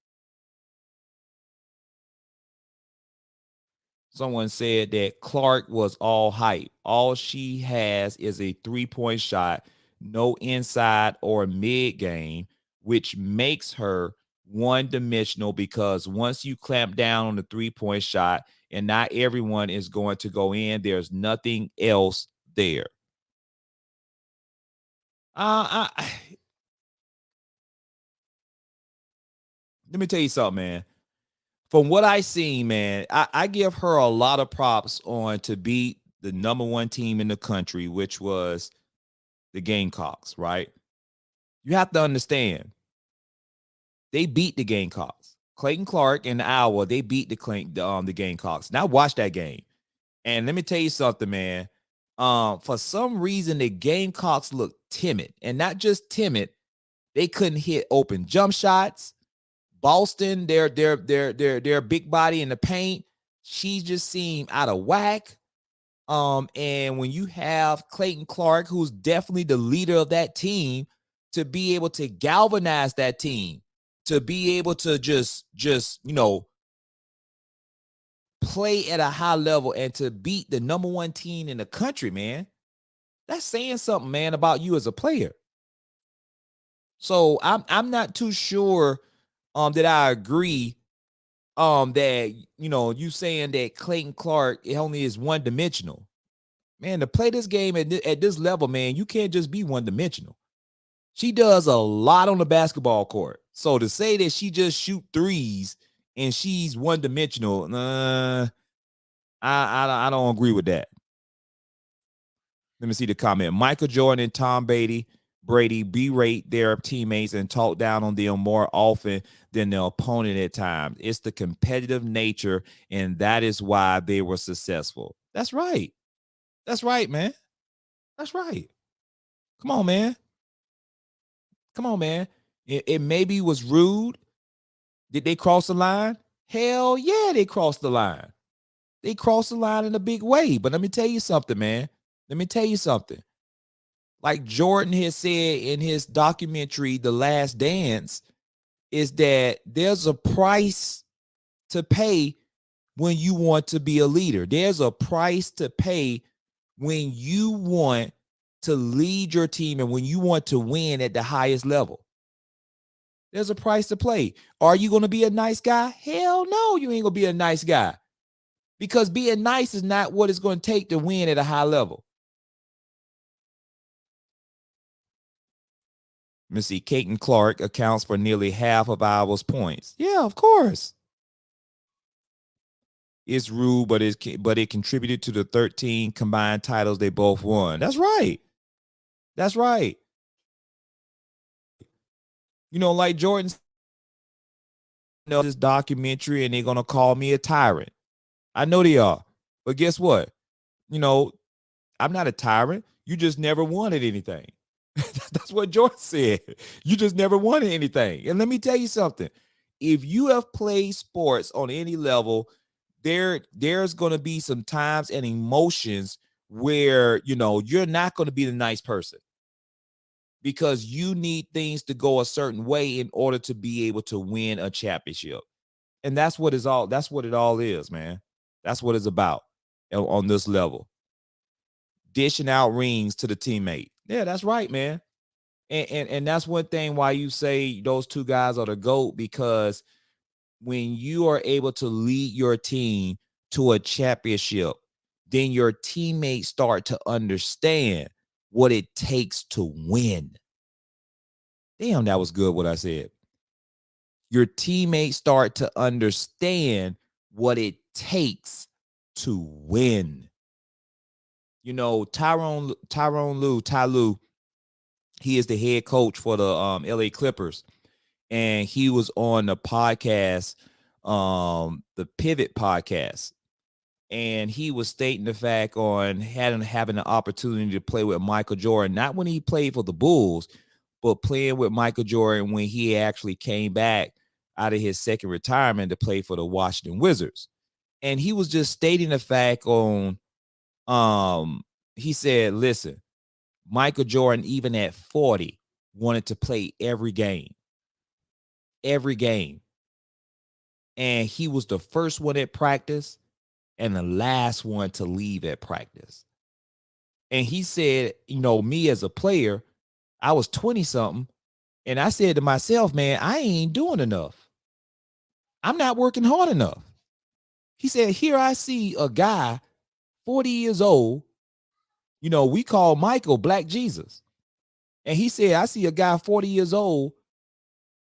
Someone said that Clark was all hype. All she has is a 3-point shot, no inside or mid game, which makes her one-dimensional because once you clamp down on the 3-point shot and not everyone is going to go in, there's nothing else there. Let me tell you something, man. From what I seen, man, I give her a lot of props on to beat the number 1 team in the country, which was the Gamecocks, right? You have to understand, they beat the Gamecocks. Clayton Clark and Iowa, they beat the Gamecocks. Now watch that game. And let me tell you something, man. For some reason, the Gamecocks looked timid. And not just timid, they couldn't hit open jump shots. Boston, their big body in the paint, she just seemed out of whack. And when you have Clayton Clark, who's definitely the leader of that team, to be able to galvanize that team, to be able to just play at a high level and to beat the number 1 team in the country, man, that's saying something, man, about you as a player. So I'm not too sure that I agree that you saying that Clayton Clark only is one-dimensional. Man, to play this game at this level, man, you can't just be one-dimensional. She does a lot on the basketball court. So to say that she just shoot threes and she's one-dimensional, I don't agree with that. Let me see the comment. Michael Jordan and Tom Brady berate their teammates and talk down on them more often than their opponent at times. It's the competitive nature, and that is why they were successful. That's right. That's right, man. That's right. Come on, man. Come on, man. It maybe was rude. Did they cross the line? Hell yeah, they crossed the line. They crossed the line in a big way. But let me tell you something, man. Let me tell you something. Like Jordan has said in his documentary, The Last Dance, is that there's a price to pay when you want to be a leader. There's a price to pay when you want to lead your team and when you want to win at the highest level. There's a price to play. Are you going to be a nice guy? Hell no, you ain't going to be a nice guy. Because being nice is not what it's going to take to win at a high level. Let me see. Clayton Clark accounts for nearly half of Iowa's points. Yeah, of course. It's rude, but it contributed to the 13 combined titles they both won. That's right. That's right. Like Jordan, this documentary, and they're gonna call me a tyrant. I know they are, but guess what? I'm not a tyrant. You just never wanted anything. That's what Jordan said. You just never wanted anything. And let me tell you something. If you have played sports on any level, there's going to be some times and emotions where, you're not going to be the nice person because you need things to go a certain way in order to be able to win a championship. And that's what it all is, man. That's what it's about on this level. Dishing out rings to the teammate. Yeah, that's right, man. And that's one thing why you say those two guys are the GOAT, because when you are able to lead your team to a championship, then your teammates start to understand what it takes to win. Damn, that was good what I said. Your teammates start to understand what it takes to win. Ty Lue, he is the head coach for the LA Clippers. And he was on the podcast, the Pivot podcast. And he was stating the fact on having the opportunity to play with Michael Jordan, not when he played for the Bulls, but playing with Michael Jordan when he actually came back out of his second retirement to play for the Washington Wizards. And he was just stating the fact on, he said, listen, Michael Jordan, even at 40, wanted to play every game. And he was the first one at practice. and the last one to leave at practice. And he said, me as a player, I was 20-something, and I said to myself, man, I ain't doing enough. I'm not working hard enough. He said, here I see a guy, 40 years old, we call Michael Black Jesus. And he said, I see a guy 40 years old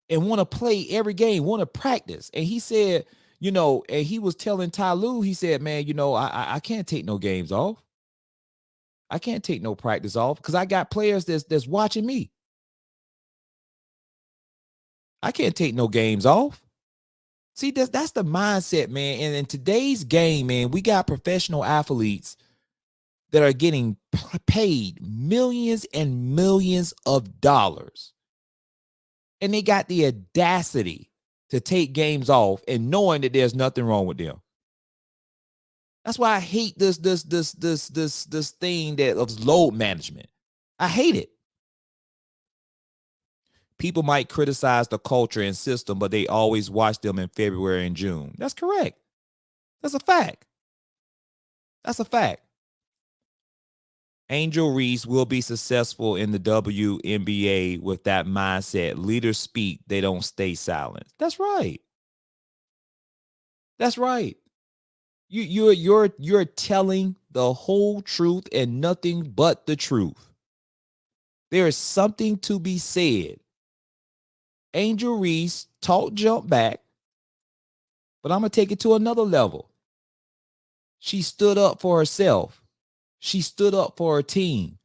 and want to play every game, want to practice. And he said, and he was telling Ty Lue, he said, man, I can't take no games off. I can't take no practice off because I got players that's watching me. I can't take no games off. See, that's the mindset, man. And in today's game, man, we got professional athletes that are getting paid millions and millions of dollars. And they got the audacity to take games off and knowing that there's nothing wrong with them. That's why I hate this thing that of load management. I hate it. People might criticize the culture and system, but they always watch them in February and June. That's correct. That's a fact. That's a fact. Angel Reese will be successful in the WNBA with that mindset. Leaders speak, they don't stay silent. That's right. That's right. You're telling the whole truth and nothing but the truth. There is something to be said. Angel Reese taught jump back, but I'm going to take it to another level. She stood up for herself. She stood up for her team.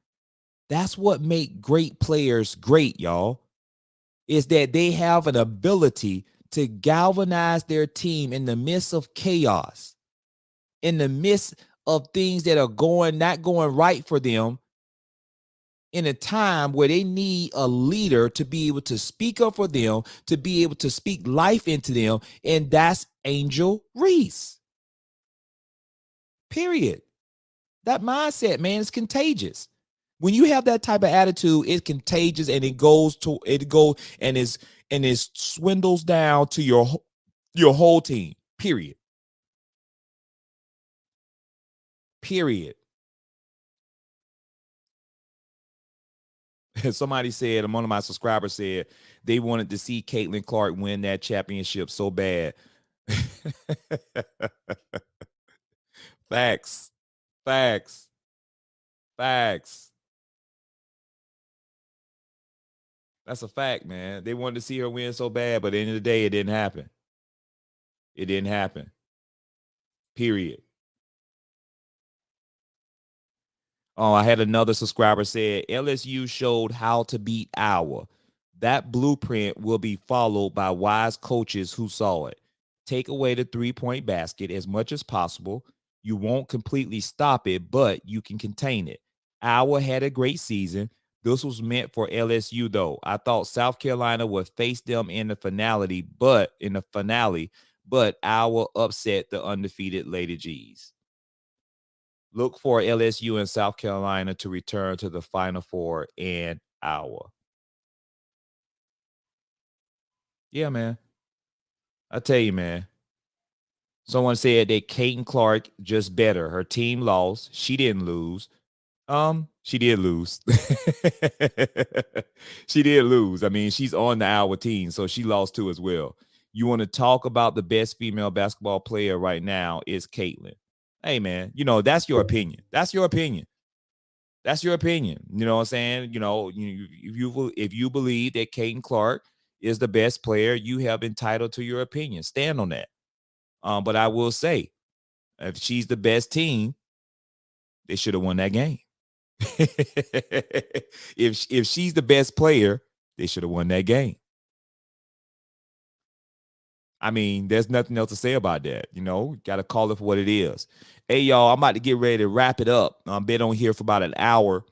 That's what make great players great, y'all, is that they have an ability to galvanize their team in the midst of chaos, in the midst of things that are not going right for them, in a time where they need a leader to be able to speak up for them, to be able to speak life into them, and that's Angel Reese. Period. That mindset, man, is contagious. When you have that type of attitude, it's contagious, and it swindles down to your whole team. Period. Period. Somebody said, one of my subscribers said, they wanted to see Caitlin Clark win that championship so bad. Facts. Facts. Facts. That's a fact, man. They wanted to see her win so bad, but at the end of the day, it didn't happen. It didn't happen. Period. Oh, I had another subscriber said LSU showed how to beat Iowa. That blueprint will be followed by wise coaches who saw it. Take away the three-point basket as much as possible. You won't completely stop it, but you can contain it. Iowa had a great season. This was meant for LSU, though. I thought South Carolina would face them in the finale, but Iowa upset the undefeated Lady G's. Look for LSU and South Carolina to return to the Final Four and Iowa. Yeah, man. I tell you, man. Someone said that Caitlin Clark just better. Her team lost. She didn't lose. She did lose. She did lose. I mean, she's on the Iowa team, so she lost too as well. You want to talk about the best female basketball player right now is Caitlin. Hey, man, that's your opinion. That's your opinion. That's your opinion. You know what I'm saying? If you believe that Caitlin Clark is the best player, you have entitled to your opinion. Stand on that. But I will say, if she's the best team, they should have won that game. If she's the best player, they should have won that game. I mean, there's nothing else to say about that. Got to call it for what it is. Hey, y'all, I'm about to get ready to wrap it up. I've been on here for about an hour.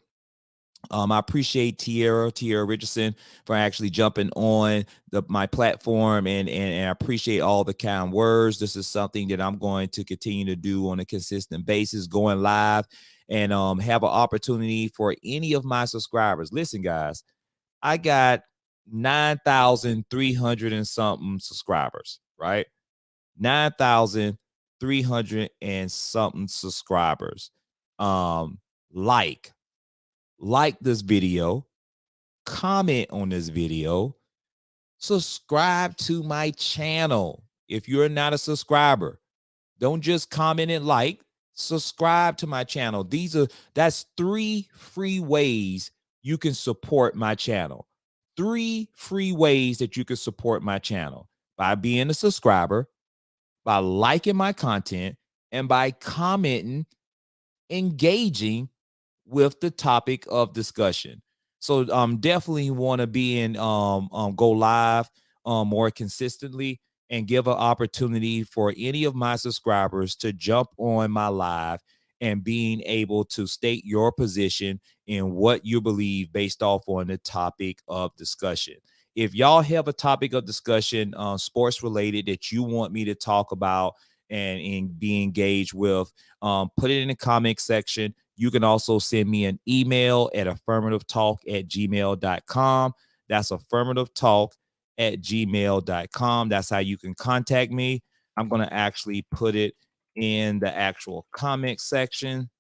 I appreciate Tierra Richardson for actually jumping on my platform, and I appreciate all the kind words. This is something that I'm going to continue to do on a consistent basis, going live and have an opportunity for any of my subscribers. Listen, guys, I got 9,300 and something subscribers, right? 9,000 300 and something subscribers. Like this video, comment on this video, subscribe to my channel. If you're not a subscriber, don't just comment and like, subscribe to my channel. That's 3 free ways you can support my channel. 3 free ways that you can support my channel: by being a subscriber, by liking my content, and by commenting, engaging with the topic of discussion. So definitely want to be in go live more consistently, and give an opportunity for any of my subscribers to jump on my live and being able to state your position in what you believe based off on the topic of discussion. If y'all have a topic of discussion, sports related, that you want me to talk about and be engaged with, put it in the comment section. You can also send me an email at affirmativetalk@gmail.com. That's affirmativetalk@gmail.com. That's how you can contact me. I'm going to actually put it in the actual comment section.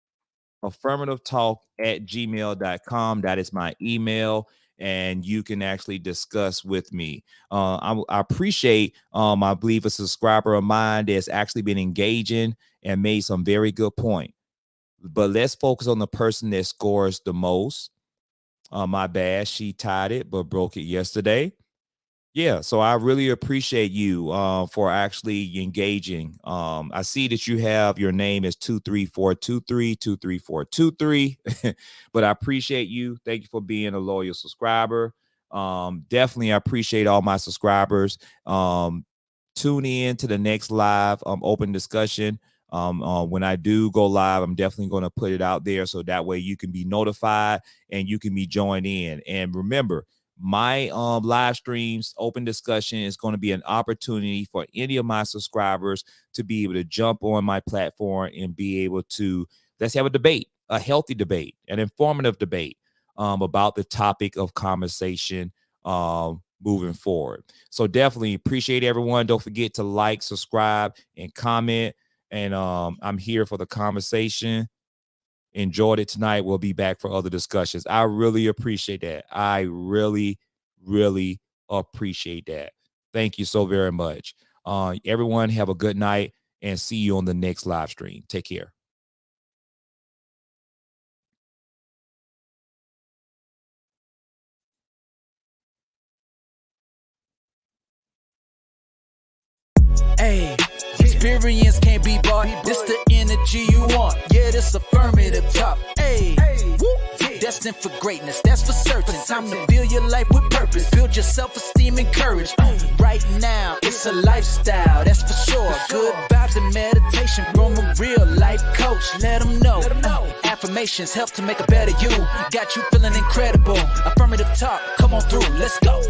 affirmativetalk@gmail.com. That is my email, and you can actually discuss with me. I appreciate, I believe, a subscriber of mine that's actually been engaging and made some very good point. But let's focus on the person that scores the most. My bad, she tied it but broke it yesterday. Yeah, so I really appreciate you for actually engaging. I see that you have your name is 23423, but I appreciate you. Thank you for being a loyal subscriber. Definitely, I appreciate all my subscribers. Tune in to the next live open discussion. When I do go live, I'm definitely going to put it out there so that way you can be notified and you can be joined in. And remember, my live streams, open discussion, is going to be an opportunity for any of my subscribers to be able to jump on my platform and be able to, let's have a debate, a healthy debate, an informative debate about the topic of conversation moving forward. So definitely appreciate everyone. Don't forget to like, subscribe, and comment. And I'm here for the conversation. Enjoyed it tonight. We'll be back for other discussions. I really appreciate that. I really, really appreciate that. Thank you so very much. Everyone have a good night, and see you on the next live stream. Take care. Hey, experience can't be bought. This the energy you want. Yeah, this affirmative talk. Hey, destined for greatness, that's for certain. Time to build your life with purpose. Build your self-esteem and courage. Right now, it's a lifestyle, that's for sure. Good vibes and meditation from a real life coach. Let them know. Affirmations help to make a better you. Got you feeling incredible. Affirmative talk, come on through, let's go.